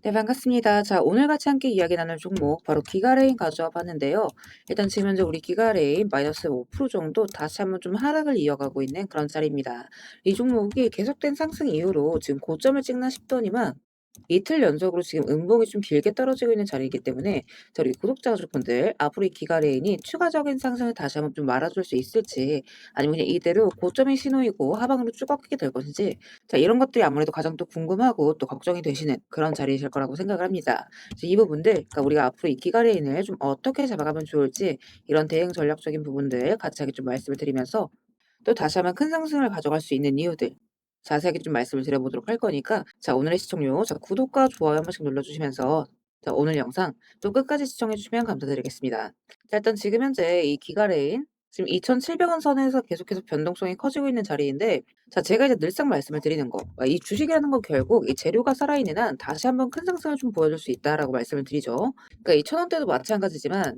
네, 반갑습니다. 자, 오늘 같이 함께 이야기 나눌 종목 바로 기가레인 가져와 봤는데요. 일단 지금 현재 우리 기가레인 마이너스 5% 정도 다시 한번 좀 하락을 이어가고 있는 그런 자리입니다. 이 종목이 계속된 상승 이후로 지금 고점을 찍나 싶더니만 이틀 연속으로 지금 음봉이 좀 길게 떨어지고 있는 자리이기 때문에 저희 구독자분들 앞으로 이 기가레인이 추가적인 상승을 다시 한번 좀 말아줄 수 있을지, 아니면 그냥 이대로 고점이 신호이고 하방으로 쭉 꺾이게 될 것인지, 자, 이런 것들이 아무래도 가장 또 궁금하고 또 걱정이 되시는 그런 자리이실 거라고 생각을 합니다. 그래서 이 부분들, 그러니까 우리가 앞으로 이 기가레인을 좀 어떻게 잡아가면 좋을지, 이런 대응 전략적인 부분들 같이 좀 말씀을 드리면서, 또 다시 한번 큰 상승을 가져갈 수 있는 이유들 자세하게 좀 말씀을 드려보도록 할 거니까, 자, 오늘의 시청료, 자, 구독과 좋아요 한 번씩 눌러주시면서, 자, 오늘 영상 또 끝까지 시청해 주시면 감사드리겠습니다. 자, 일단 지금 현재 이 기가레인 지금 2,700원 선에서 계속해서 변동성이 커지고 있는 자리인데, 자, 제가 이제 늘상 말씀을 드리는 거, 이 주식이라는 건 결국 이 재료가 살아있는 한 다시 한번 큰 상승을 좀 보여줄 수 있다라고 말씀을 드리죠. 그러니까 이 1,000원대도 마찬가지지만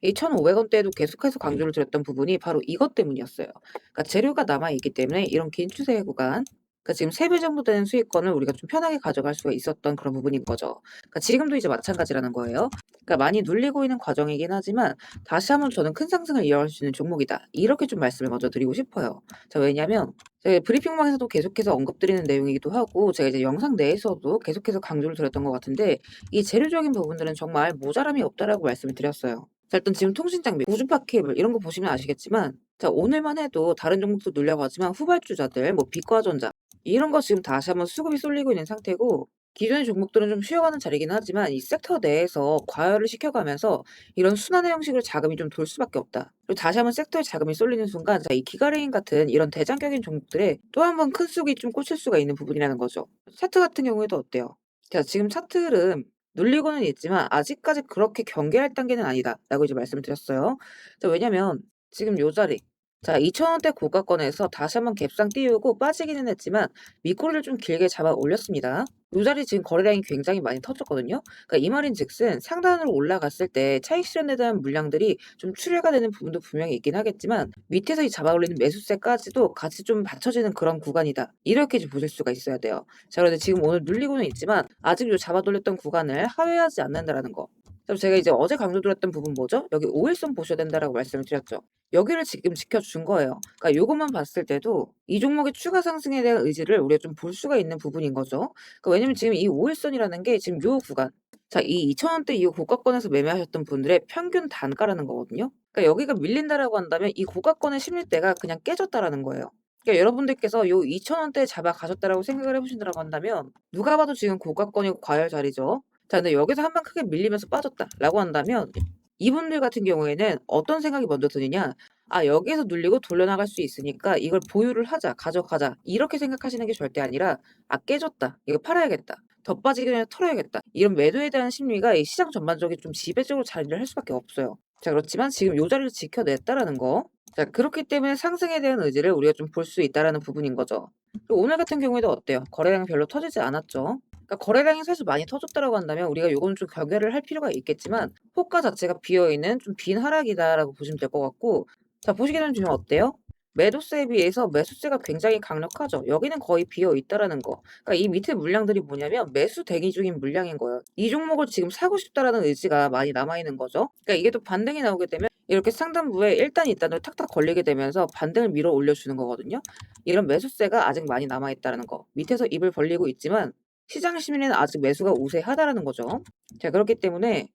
이 1,500원대에도 계속해서 강조를 드렸던 부분이 바로 이것 때문이었어요. 그러니까 재료가 남아있기 때문에 이런 긴 추세 구간, 그러니까 지금 3배 정도 되는 수익권을 우리가 좀 편하게 가져갈 수가 있었던 그런 부분인 거죠. 그러니까 지금도 이제 마찬가지라는 거예요. 그러니까 많이 눌리고 있는 과정이긴 하지만 다시 한번 저는 큰 상승을 이어갈 수 있는 종목이다, 이렇게 좀 말씀을 먼저 드리고 싶어요. 자, 왜냐면 제가 브리핑방에서도 계속해서 언급드리는 내용이기도 하고, 제가 이제 영상 내에서도 계속해서 강조를 드렸던 것 같은데, 이 재료적인 부분들은 정말 모자람이 없다라고 말씀을 드렸어요. 자, 일단 지금 통신 장비, 우주파 케이블 이런 거 보시면 아시겠지만, 자, 오늘만 해도 다른 종목도 눌려가지만 후발주자들, 뭐 빛과전자 이런 거 지금 다시 한번 수급이 쏠리고 있는 상태고, 기존의 종목들은 좀 쉬어가는 자리긴 하지만 이 섹터 내에서 과열을 시켜가면서 이런 순환의 형식으로 자금이 좀 돌 수밖에 없다. 그리고 다시 한번 섹터에 자금이 쏠리는 순간, 자, 이 기가레인 같은 이런 대장격인 종목들에 또 한 번 큰 쑥이 좀 꽂힐 수가 있는 부분이라는 거죠. 차트 같은 경우에도 어때요? 자, 지금 차트 흐름 눌리고는 있지만 아직까지 그렇게 경계할 단계는 아니다라고 이제 말씀을 드렸어요. 자, 왜냐면 지금 요 자리, 자, 2,000원대 고가권에서 다시 한번 갭상 띄우고 빠지기는 했지만 윗꼬리를 좀 길게 잡아 올렸습니다. 요 자리 지금 거래량이 굉장히 많이 터졌거든요. 그러니까 이 말인즉슨 상단으로 올라갔을 때 차익 실현에 대한 물량들이 좀 출회가 되는 부분도 분명히 있긴 하겠지만, 밑에서 이 잡아 올리는 매수세까지도 같이 좀 받쳐지는 그런 구간이다, 이렇게 좀 보실 수가 있어야 돼요. 자, 그런데 지금 오늘 눌리고는 있지만 아직 요 잡아 돌렸던 구간을 하회하지 않는다라는 거. 그럼 제가 이제 어제 강조드렸던 부분 뭐죠? 여기 5일선 보셔야 된다라고 말씀을 드렸죠. 여기를 지금 지켜준 거예요. 그러니까 요것만 봤을 때도 이 종목의 추가 상승에 대한 의지를 우리가 좀 볼 수가 있는 부분인 거죠. 그러니까 왜냐면 지금 이 5일선이라는 게 지금 요 구간, 자, 이 2,000원대 이후 고가권에서 매매하셨던 분들의 평균 단가라는 거거든요. 그러니까 여기가 밀린다라고 한다면 이 고가권의 심리대가 그냥 깨졌다라는 거예요. 그러니까 여러분들께서 요 2,000원대에 잡아 가셨다라고 생각을 해 보신다라고 한다면 누가 봐도 지금 고가권이고 과열 자리죠. 자, 근데 여기서 한 번 크게 밀리면서 빠졌다라고 한다면 이분들 같은 경우에는 어떤 생각이 먼저 드느냐? '아, 여기에서 눌리고 돌려나갈 수 있으니까 이걸 보유를 하자. 가져가자.' 이렇게 생각하시는 게 절대 아니라 '아, 깨졌다. 이거 팔아야겠다. 더 빠지기 전에 털어야겠다.' 이런 매도에 대한 심리가 이 시장 전반적인 좀 지배적으로 자리를 할 수밖에 없어요. 자, 그렇지만 지금 요 자리를 지켜냈다라는 거. 자, 그렇기 때문에 상승에 대한 의지를 우리가 좀 볼 수 있다라는 부분인 거죠. 그리고 오늘 같은 경우에도 어때요? 거래량이 별로 터지지 않았죠. 그러니까 거래량이 사실 많이 터졌다라고 한다면 우리가 요거는 좀 경계를 할 필요가 있겠지만, 호가 자체가 비어있는 좀 빈 하락이다라고 보시면 될 것 같고, 자, 보시기에는 지금 어때요? 매도세에 비해서 매수세가 굉장히 강력하죠. 여기는 거의 비어 있다라는 거. 그러니까 이 밑에 물량들이 뭐냐면 매수 대기 중인 물량인 거예요. 이 종목을 지금 사고 싶다라는 의지가 많이 남아 있는 거죠. 그러니까 이게 또 반등이 나오게 되면 이렇게 상단부에 1단, 2단으로 탁탁 걸리게 되면서 반등을 밀어 올려주는 거거든요. 이런 매수세가 아직 많이 남아 있다는 거. 밑에서 입을 벌리고 있지만 시장 심리는 아직 매수가 우세하다라는 거죠. 자, 그렇기 때문에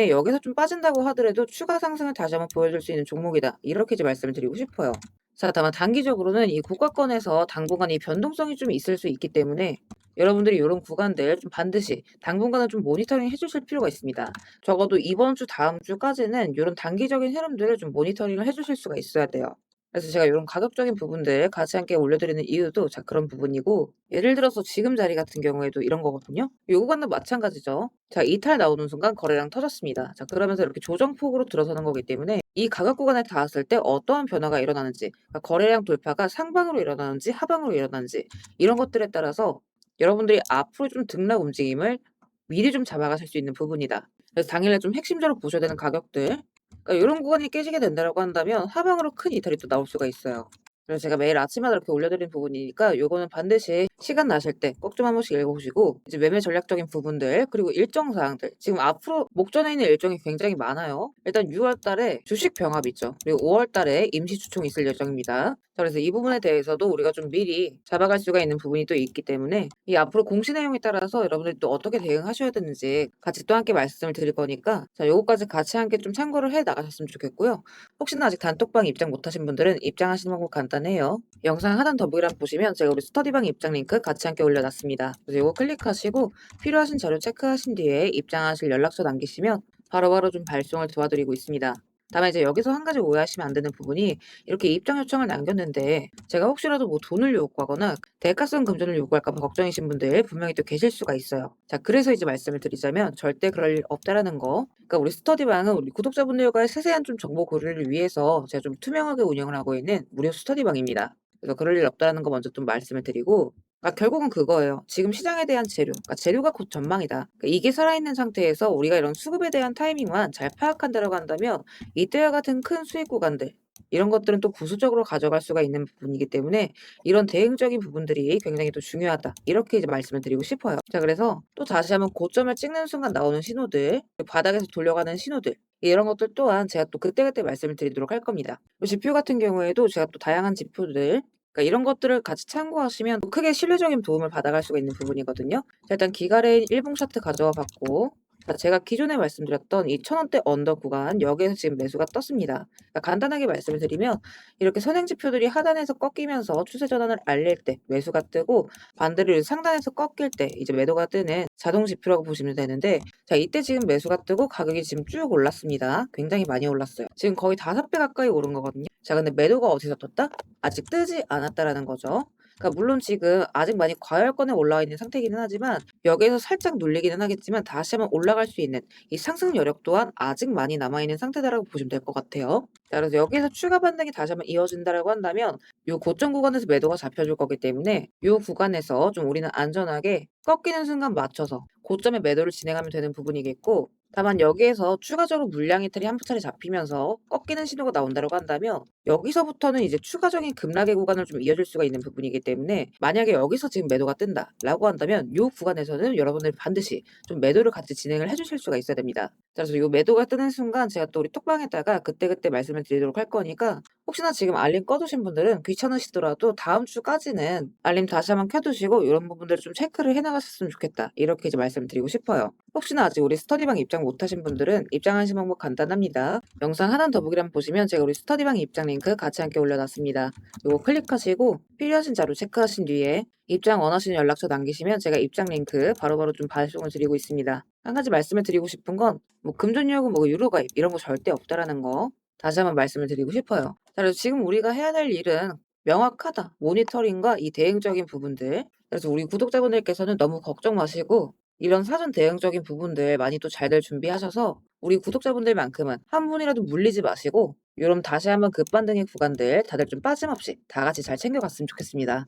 여기서 좀 빠진다고 하더라도 추가 상승을 다시 한번 보여줄 수 있는 종목이다, 이렇게 이제 말씀을 드리고 싶어요. 자, 다만 단기적으로는 이 고가권에서 당분간 이 변동성이 좀 있을 수 있기 때문에 여러분들이 이런 구간들 좀 반드시 당분간은 좀 모니터링 해주실 필요가 있습니다. 적어도 이번 주 다음 주까지는 이런 단기적인 흐름들을 좀 모니터링을 해주실 수가 있어야 돼요. 그래서 제가 이런 가격적인 부분들 같이 함께 올려드리는 이유도 자, 그런 부분이고, 예를 들어서 지금 자리 같은 경우에도 이런 거거든요. 요 구간도 마찬가지죠. 자, 이탈 나오는 순간 거래량 터졌습니다. 자, 그러면서 이렇게 조정폭으로 들어서는 거기 때문에 이 가격 구간에 닿았을 때 어떠한 변화가 일어나는지, 그러니까 거래량 돌파가 상방으로 일어나는지 하방으로 일어나는지, 이런 것들에 따라서 여러분들이 앞으로 좀 등락 움직임을 미리 좀 잡아가실 수 있는 부분이다. 그래서 당일날 좀 핵심적으로 보셔야 되는 가격들, 그러니까 요런 구간이 깨지게 된다라고 한다면 하방으로 큰 이탈이 또 나올 수가 있어요. 그래서 제가 매일 아침마다 이렇게 올려드린 부분이니까 요거는 반드시 시간 나실 때 꼭 좀 한 번씩 읽어보시고 이제 매매 전략적인 부분들 그리고 일정 사항들 지금 앞으로 목전에 있는 일정이 굉장히 많아요. 일단 6월 달에 주식 병합 있죠. 그리고 5월 달에 임시 주총이 있을 예정입니다. 자, 그래서 이 부분에 대해서도 우리가 좀 미리 잡아갈 수가 있는 부분이 또 있기 때문에 이 앞으로 공시 내용에 따라서 여러분들이 또 어떻게 대응하셔야 되는지 같이 또 함께 말씀을 드릴 거니까 자, 요거까지 같이 함께 좀 참고를 해 나가셨으면 좋겠고요. 혹시나 아직 단톡방 입장 못하신 분들은 입장하시는 방법 간단해요. 영상 하단 더보기란 보시면 제가 우리 스터디방 입장 링크 같이 함께 올려놨습니다. 그래서 이거 클릭하시고 필요하신 자료 체크하신 뒤에 입장하실 연락처 남기시면 바로바로 좀 발송을 도와드리고 있습니다. 다만 이제 여기서 한 가지 오해하시면 안 되는 부분이 이렇게 입장 요청을 남겼는데 제가 혹시라도 뭐 돈을 요구하거나 대가성 금전을 요구할까 봐 걱정이신 분들 분명히 또 계실 수가 있어요. 자, 그래서 이제 말씀을 드리자면 절대 그럴 일 없다라는 거. 그러니까 우리 스터디방은 우리 구독자분들과의 세세한 좀 정보 교류를 위해서 제가 좀 투명하게 운영을 하고 있는 무료 스터디방입니다. 그래서 그럴 일 없다는 거 먼저 좀 말씀을 드리고 결국은 그거예요. 지금 시장에 대한 재료, 재료가 곧 전망이다. 이게 살아있는 상태에서 우리가 이런 수급에 대한 타이밍만 잘 파악한다라고 한다면 이때와 같은 큰 수익 구간들 이런 것들은 또 부수적으로 가져갈 수가 있는 부분이기 때문에 이런 대응적인 부분들이 굉장히 또 중요하다. 이렇게 이제 말씀을 드리고 싶어요. 자, 그래서 또 다시 한번 고점을 찍는 순간 나오는 신호들, 바닥에서 돌려가는 신호들 이런 것들 또한 제가 또 그때그때 말씀을 드리도록 할 겁니다. 지표 같은 경우에도 제가 또 다양한 지표들 이런 것들을 같이 참고하시면 크게 실질적인 도움을 받아갈 수가 있는 부분이거든요. 자, 일단 기가레인 1분 차트 가져와 봤고 제가 기존에 말씀드렸던 이 1,000원대 언더 구간 여기에서 지금 매수가 떴습니다. 간단하게 말씀을 드리면 이렇게 선행지표들이 하단에서 꺾이면서 추세 전환을 알릴 때 매수가 뜨고 반대로 상단에서 꺾일 때 이제 매도가 뜨는 자동 지표라고 보시면 되는데 자, 이때 지금 매수가 뜨고 가격이 지금 쭉 올랐습니다. 굉장히 많이 올랐어요. 지금 거의 5배 가까이 오른 거거든요. 자, 근데 매도가 어디서 떴다? 아직 뜨지 않았다라는 거죠. 물론 지금 아직 많이 과열권에 올라와 있는 상태이기는 하지만 여기에서 살짝 눌리기는 하겠지만 다시 한번 올라갈 수 있는 이 상승 여력 또한 아직 많이 남아있는 상태다라고 보시면 될 것 같아요. 자, 그래서 여기에서 추가 반등이 다시 한번 이어진다라고 한다면 이 고점 구간에서 매도가 잡혀줄 거기 때문에 이 구간에서 좀 우리는 안전하게 꺾이는 순간 맞춰서 고점에 매도를 진행하면 되는 부분이겠고 다만 여기에서 추가적으로 물량 이탈이 한 차례 잡히면서 꺾이는 신호가 나온다고 한다면 여기서부터는 이제 추가적인 급락의 구간을 좀 이어질 수가 있는 부분이기 때문에 만약에 여기서 지금 매도가 뜬다라고 한다면 이 구간에서는 여러분들이 반드시 좀 매도를 같이 진행을 해주실 수가 있어야 됩니다. 그래서 이 매도가 뜨는 순간 제가 또 우리 톡방에다가 그때그때 말씀을 드리도록 할 거니까 혹시나 지금 알림 꺼두신 분들은 귀찮으시더라도 다음 주까지는 알림 다시 한번 켜두시고 이런 부분들을 좀 체크를 해나가셨으면 좋겠다. 이렇게 이제 말씀을 드리고 싶어요. 혹시나 아직 우리 스터디방 입장 못하신 분들은 입장하시는 방법 간단합니다. 영상 하나 더 보기란 보시면 제가 우리 스터디방 입장 링크 같이 함께 올려놨습니다. 이거 클릭하시고 필요하신 자료 체크하신 뒤에 입장 원하시는 연락처 남기시면 제가 입장 링크 바로바로 좀 발송을 드리고 있습니다. 한 가지 말씀을 드리고 싶은 건 뭐 금전 요금 뭐 유료 가입 이런 거 절대 없다라는 거 다시 한번 말씀을 드리고 싶어요. 자, 그래서 지금 우리가 해야 될 일은 명확하다. 모니터링과 이 대응적인 부분들. 그래서 우리 구독자분들께서는 너무 걱정 마시고 이런 사전 대응적인 부분들 많이 또 잘들 준비하셔서 우리 구독자분들만큼은 한 분이라도 물리지 마시고 요런 다시 한번 급반등의 구간들 다들 좀 빠짐없이 다 같이 잘 챙겨갔으면 좋겠습니다.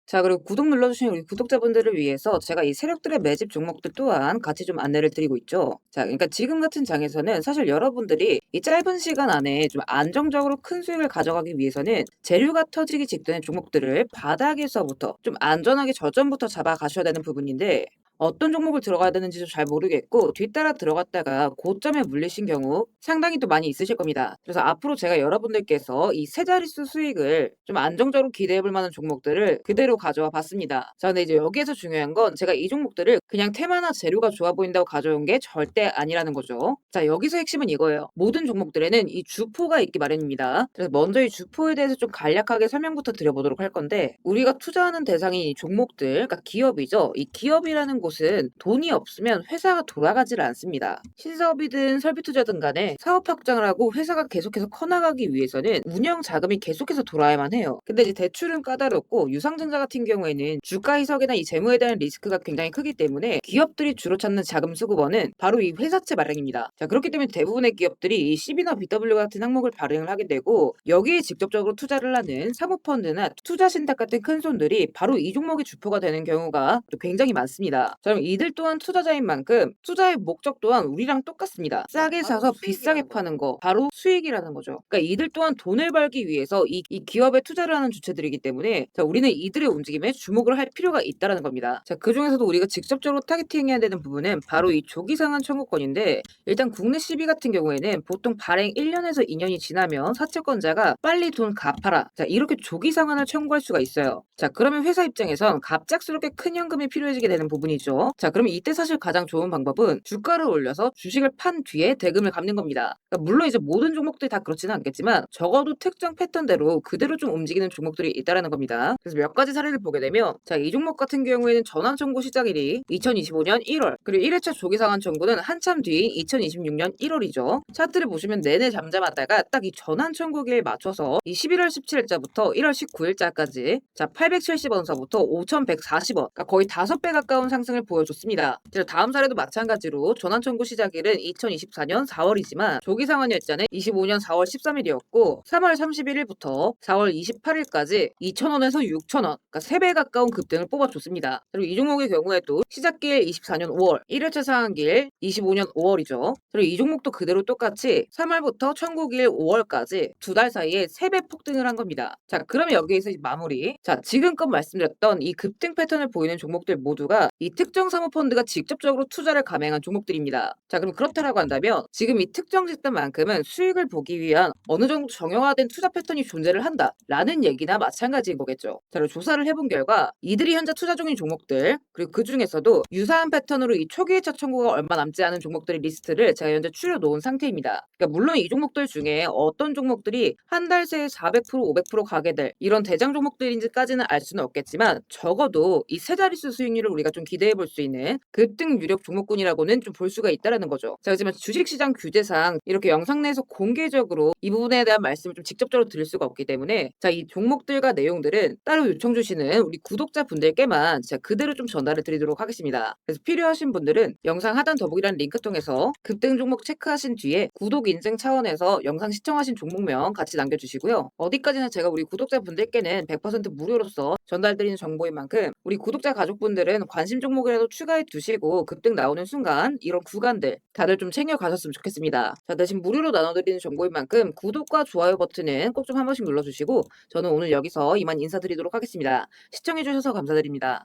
자, 그리고 구독 눌러주신 우리 구독자분들을 위해서 제가 이 세력들의 매집 종목들 또한 같이 좀 안내를 드리고 있죠. 자, 그러니까 지금 같은 장에서는 사실 여러분들이 이 짧은 시간 안에 좀 안정적으로 큰 수익을 가져가기 위해서는 재료가 터지기 직전의 종목들을 바닥에서부터 좀 안전하게 저점부터 잡아가셔야 되는 부분인데 어떤 종목을 들어가야 되는지도 잘 모르겠고 뒤따라 들어갔다가 고점에 물리신 경우 상당히 또 많이 있으실 겁니다. 그래서 앞으로 제가 여러분들께서 이 세 자릿수 수익을 좀 안정적으로 기대해 볼 만한 종목들을 그대로 가져와 봤습니다. 자, 근데 이제 여기에서 중요한 건 제가 이 종목들을 그냥 테마나 재료가 좋아 보인다고 가져온 게 절대 아니라는 거죠. 자, 여기서 핵심은 이거예요. 모든 종목들에는 이 주포가 있기 마련입니다. 그래서 먼저 이 주포에 대해서 좀 간략하게 설명부터 드려보도록 할 건데 우리가 투자하는 대상이 이 종목들, 그러니까 기업이죠. 이 기업이라는 곳은 돈이 없으면 회사가 돌아가질 않습니다. 신사업이든 설비투자든 간에 사업 확장을 하고 회사가 계속해서 커나가기 위해서는 운영 자금이 계속해서 돌아야만 해요. 근데 이제 대출은 까다롭고 유상증자 같은 경우에는 주가 희석이나 이 재무에 대한 리스크가 굉장히 크기 때문에 기업들이 주로 찾는 자금 수급원은 바로 이 회사채 발행입니다. 자, 그렇기 때문에 대부분의 기업들이 이 CB나 BW 같은 항목을 발행을 하게 되고 여기에 직접적으로 투자를 하는 사모펀드나 투자신탁 같은 큰 손들이 바로 이 종목의 주포가 되는 경우가 또 굉장히 많습니다. 자, 그럼 이들 또한 투자자인 만큼 투자의 목적 또한 우리랑 똑같습니다. 싸게 바로 사서 비싸게 수익이라는 파는 거죠. 거, 바로 수익이라는 거죠. 그러니까 이들 또한 돈을 벌기 위해서 이 기업에 투자를 하는 주체들이기 때문에 자, 우리는 이들의 움직임에 주목을 할 필요가 있다라는 겁니다. 자, 그중에서도 우리가 직접적으로 타겟팅해야 되는 부분은 바로 이 조기상한 청구권인데 일단 국내 시비 같은 경우에는 보통 발행 1년에서 2년이 지나면 사채권자가 빨리 돈 갚아라. 자, 이렇게 조기 상환을 청구할 수가 있어요. 자, 그러면 회사 입장에선 갑작스럽게 큰 현금이 필요해지게 되는 부분이죠. 자, 그러면 이때 사실 가장 좋은 방법은 주가를 올려서 주식을 판 뒤에 대금을 갚는 겁니다. 그러니까 물론 이제 모든 종목들이 다 그렇지는 않겠지만 적어도 특정 패턴대로 그대로 좀 움직이는 종목들이 있다라는 겁니다. 그래서 몇 가지 사례를 보게 되면 자, 이 종목 같은 경우에는 전환 청구 시작일이 2025년 1월, 그리고 1회차 조기 상환 청구는 한참 뒤인 2026년 1월이죠. 차트를 보시면 내내 잠잠하다가 딱 이 전환 청구기에 맞춰서 이 11월 17일자부터 1월 19일자까지 자, 870원서부터 5,140원, 그러니까 거의 5배 가까운 상승을 보여줬습니다. 그래서 다음 사례도 마찬가지로 전환 청구 시작일은 2024년 4월이지만 조기 상환 일자는 25년 4월 13일이었고 3월 31일부터 4월 28일까지 2,000원에서 6,000원, 그러니까 3배 가까운 급등을 뽑아줬습니다. 그리고 이 종목의 경우에도 시작길 24년 5월, 1회차 상한길 25년 5월이죠. 그리고 이 종목도 그대로 똑같이 3월부터 청구길 5월까지 두 달 사이에 3배 폭등을 한 겁니다. 자, 그러면 여기에서 이제 마무리. 자, 지금껏 말씀드렸던 이 급등 패턴을 보이는 종목들 모두가 이 특정 사모펀드가 직접적으로 투자를 감행한 종목들입니다. 자, 그럼 그렇다라고 한다면 지금 이 특정 집단만큼은 수익을 보기 위한 어느 정도 정형화된 투자 패턴이 존재를 한다라는 얘기나 마찬가지인 거겠죠. 자, 그리고 조사를 해본 결과 이들이 현재 투자 중인 종목들, 그리고 그 중에서도 유사한 패턴으로 이 초기 회차 청구가 얼마 남지 않은 종목들의 리스트를 제가 현재 추려놓은 상태입니다. 그러니까 물론 이 종목들 중에 어떤 종목들이 한 달 새에 400%, 500% 가게 될 이런 대장 종목들인지까지는 알 수는 없겠지만 적어도 이 세 자릿수 수익률을 우리가 좀 기대해 볼 수 있는 급등 유력 종목군이라고는 좀 볼 수가 있다라는 거죠. 자, 하지만 주식시장 규제상 이렇게 영상 내에서 공개적으로 이 부분에 대한 말씀을 좀 직접적으로 드릴 수가 없기 때문에 자, 이 종목들과 내용들은 따로 요청 주시는 우리 구독자분들께만 제가 그대로 좀 전달을 드리도록 하겠습니다. 그래서 필요하신 분들은 영상 하단 더보기란 링크 통해서 급등 종목 체크하신 뒤에 구독 인증 차원에서 영상 시청하신 종목명 같이 남겨주시고요. 어디까지나 제가 우리 구독자분들께는 100% 무료로서 전달드리는 정보인 만큼 우리 구독자 가족분들은 관심 종목이라도 추가해 두시고 급등 나오는 순간 이런 구간들 다들 좀 챙겨 가셨으면 좋겠습니다. 자, 대신 무료로 나눠드리는 정보인 만큼 구독과 좋아요 버튼은 꼭 좀 한 번씩 눌러주시고 저는 오늘 여기서 이만 인사드리도록 하겠습니다. 시청해주셔서 감사드립니다.